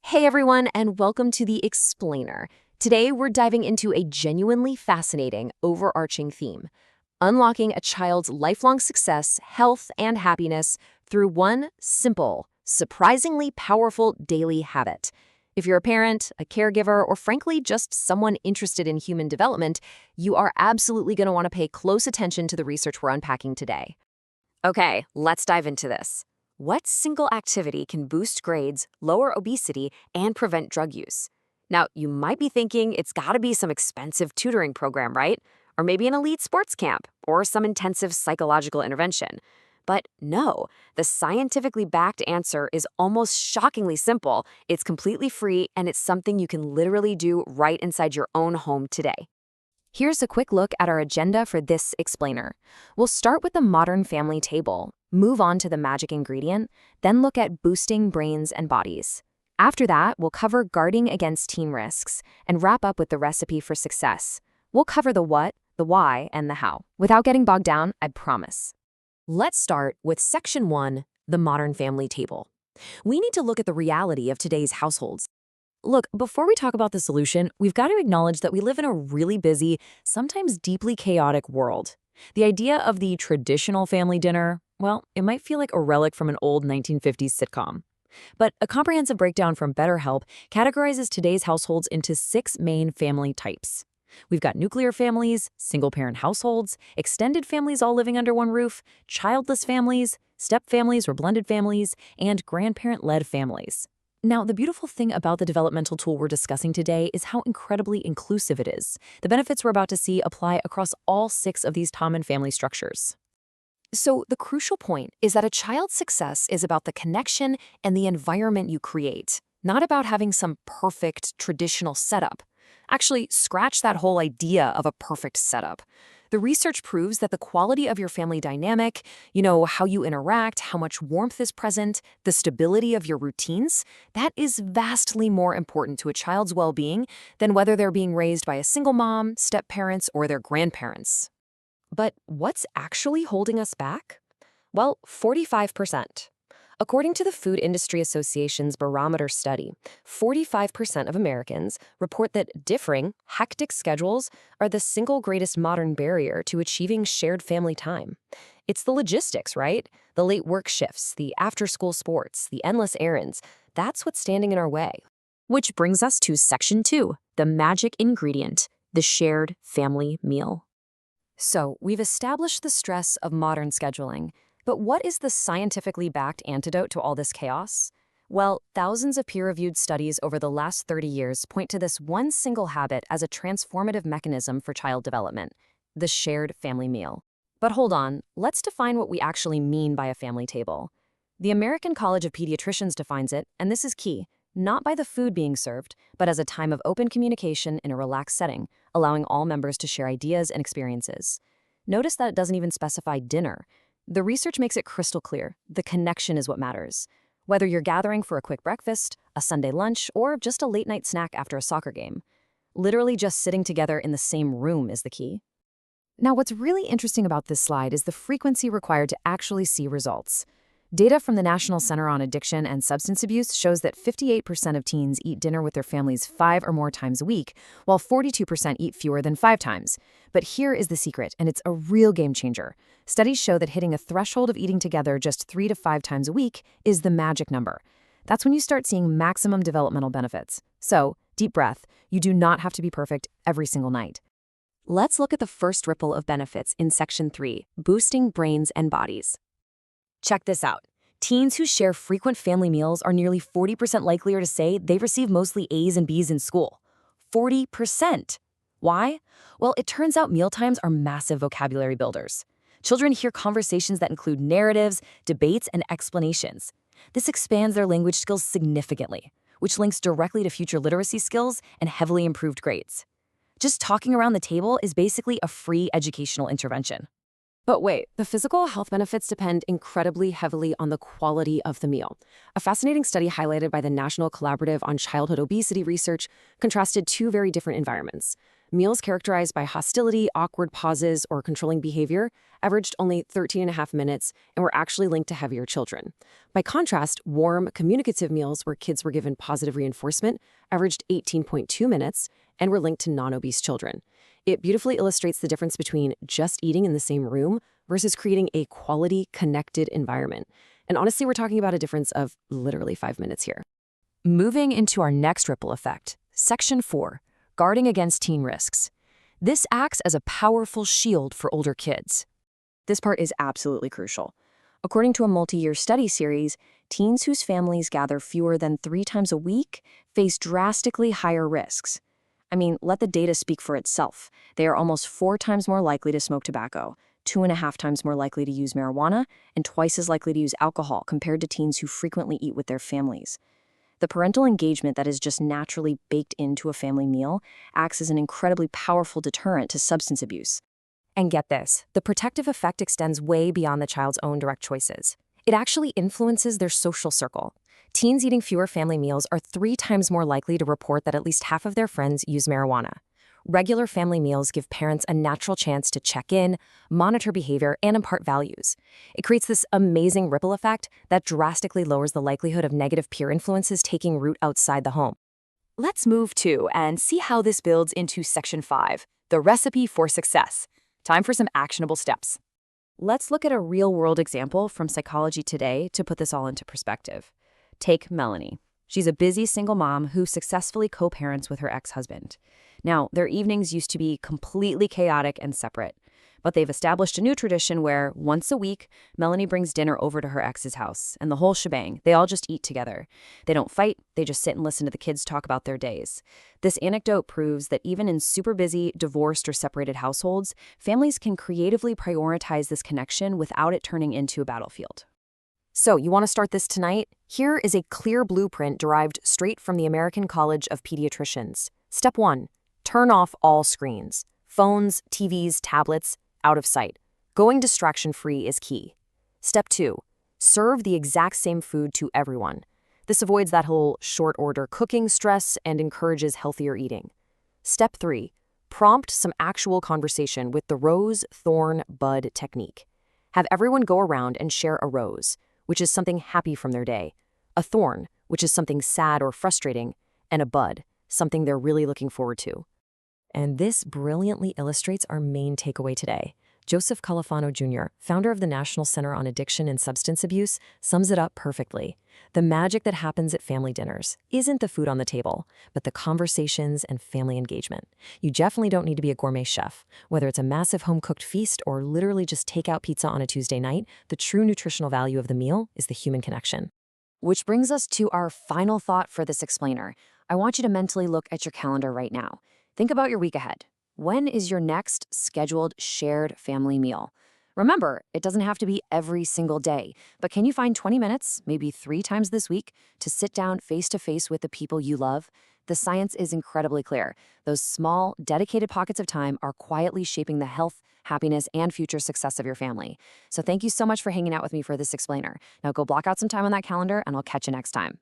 Hey everyone, and welcome to The Explainer. Today we're diving into a genuinely fascinating, overarching theme: unlocking a child's lifelong success, health, and happiness through one simple, surprisingly powerful daily habit. If you're a parent, a caregiver, or frankly just someone interested in human development, you are absolutely going to want to pay close attention to the research we're unpacking today. Okay, let's dive into this. What single activity can boost grades, lower obesity, and prevent drug use? Now, you might be thinking it's gotta be some expensive tutoring program, right? Or maybe an elite sports camp, or some intensive psychological intervention. But no, the scientifically backed answer is almost shockingly simple. It's completely free, and it's something you can literally do right inside your own home today. Here's a quick look at our agenda for this explainer. We'll start with the modern family table, move on to the magic ingredient, then look at boosting brains and bodies. After that, we'll cover guarding against teen risks and wrap up with the recipe for success. We'll cover the what, the why, and the how, without getting bogged down, I promise. Let's start with Section 1, the modern family table. We need to look at the reality of today's households. Look, before we talk about the solution, we've got to acknowledge that we live in a really busy, sometimes deeply chaotic world. The idea of the traditional family dinner, well, it might feel like a relic from an old 1950s sitcom. But a comprehensive breakdown from BetterHelp categorizes today's households into 6 main family types. We've got nuclear families, single-parent households, extended families all living under one roof, childless families, step-families or blended families, and grandparent-led families. Now, the beautiful thing about the developmental tool we're discussing today is how incredibly inclusive it is. The benefits we're about to see apply across all 6 of these common family structures. So, the crucial point is that a child's success is about the connection and the environment you create, not about having some perfect traditional setup. Actually, scratch that whole idea of a perfect setup. The research proves that the quality of your family dynamic, how you interact, how much warmth is present, the stability of your routines, that is vastly more important to a child's well-being than whether they're being raised by a single mom, step-parents, or their grandparents. But what's actually holding us back? Well, 45%. According to the Food Industry Association's Barometer study, 45% of Americans report that differing, hectic schedules are the single greatest modern barrier to achieving shared family time. It's the logistics, right? The late work shifts, the after-school sports, the endless errands. That's what's standing in our way. Which brings us to Section 2, the magic ingredient, the shared family meal. So, we've established the stress of modern scheduling. But what is the scientifically backed antidote to all this chaos? Well, thousands of peer-reviewed studies over the last 30 years point to this one single habit as a transformative mechanism for child development: the shared family meal. But hold on, let's define what we actually mean by a family table. The American College of Pediatricians defines it, and this is key, not by the food being served, but as a time of open communication in a relaxed setting, allowing all members to share ideas and experiences. Notice that it doesn't even specify dinner. The research makes it crystal clear: the connection is what matters. Whether you're gathering for a quick breakfast, a Sunday lunch, or just a late-night snack after a soccer game, literally just sitting together in the same room is the key. Now, what's really interesting about this slide is the frequency required to actually see results. Data from the National Center on Addiction and Substance Abuse shows that 58% of teens eat dinner with their families 5 or more times a week, while 42% eat fewer than 5 times. But here is the secret, and it's a real game changer. Studies show that hitting a threshold of eating together just 3 to 5 times a week is the magic number. That's when you start seeing maximum developmental benefits. So, deep breath, you do not have to be perfect every single night. Let's look at the first ripple of benefits in Section 3, boosting brains and bodies. Check this out. Teens who share frequent family meals are nearly 40% likelier to say they receive mostly A's and B's in school. 40%. Why? Well, it turns out mealtimes are massive vocabulary builders. Children hear conversations that include narratives, debates, and explanations. This expands their language skills significantly, which links directly to future literacy skills and heavily improved grades. Just talking around the table is basically a free educational intervention. But wait, the physical health benefits depend incredibly heavily on the quality of the meal. A fascinating study highlighted by the National Collaborative on Childhood Obesity Research contrasted 2 very different environments: Meals characterized by hostility, awkward pauses, or controlling behavior averaged only 13.5 minutes and were actually linked to heavier children. By contrast, warm, communicative meals where kids were given positive reinforcement averaged 18.2 minutes and were linked to non-obese children. It beautifully illustrates the difference between just eating in the same room versus creating a quality, connected environment. And honestly, we're talking about a difference of literally 5 minutes here. Moving into our next ripple effect, Section 4, Guarding Against Teen Risks. This acts as a powerful shield for older kids. This part is absolutely crucial. According to a multi-year study series, teens whose families gather fewer than 3 times a week face drastically higher risks. I mean, let the data speak for itself. They are almost 4 times more likely to smoke tobacco, 2.5 times more likely to use marijuana, and twice as likely to use alcohol compared to teens who frequently eat with their families. The parental engagement that is just naturally baked into a family meal acts as an incredibly powerful deterrent to substance abuse. And get this, the protective effect extends way beyond the child's own direct choices. It actually influences their social circle. Teens eating fewer family meals are 3 times more likely to report that at least half of their friends use marijuana. Regular family meals give parents a natural chance to check in, monitor behavior, and impart values. It creates this amazing ripple effect that drastically lowers the likelihood of negative peer influences taking root outside the home. Let's move to and see how this builds into Section 5, the recipe for success. Time for some actionable steps. Let's look at a real-world example from Psychology Today to put this all into perspective. Take Melanie. She's a busy single mom who successfully co-parents with her ex-husband. Now, their evenings used to be completely chaotic and separate, but they've established a new tradition where, once a week, Melanie brings dinner over to her ex's house, and the whole shebang, they all just eat together. They don't fight, they just sit and listen to the kids talk about their days. This anecdote proves that even in super busy, divorced, or separated households, families can creatively prioritize this connection without it turning into a battlefield. So, you want to start this tonight? Here is a clear blueprint derived straight from the American College of Pediatricians. Step 1. Turn off all screens. Phones, TVs, tablets, out of sight. Going distraction-free is key. Step 2. Serve the exact same food to everyone. This avoids that whole short-order cooking stress and encourages healthier eating. Step 3. Prompt some actual conversation with the rose, thorn, bud technique. Have everyone go around and share a rose, which is something happy from their day, a thorn, which is something sad or frustrating, and a bud, something they're really looking forward to. And this brilliantly illustrates our main takeaway today. Joseph Califano Jr., founder of the National Center on Addiction and Substance Abuse, sums it up perfectly. The magic that happens at family dinners isn't the food on the table, but the conversations and family engagement. You definitely don't need to be a gourmet chef. Whether it's a massive home-cooked feast or literally just takeout pizza on a Tuesday night, the true nutritional value of the meal is the human connection. Which brings us to our final thought for this explainer. I want you to mentally look at your calendar right now. Think about your week ahead. When is your next scheduled shared family meal? Remember, it doesn't have to be every single day, but can you find 20 minutes, maybe 3 times this week, to sit down face-to-face with the people you love? The science is incredibly clear. Those small, dedicated pockets of time are quietly shaping the health, happiness, and future success of your family. So thank you so much for hanging out with me for this explainer. Now go block out some time on that calendar, and I'll catch you next time.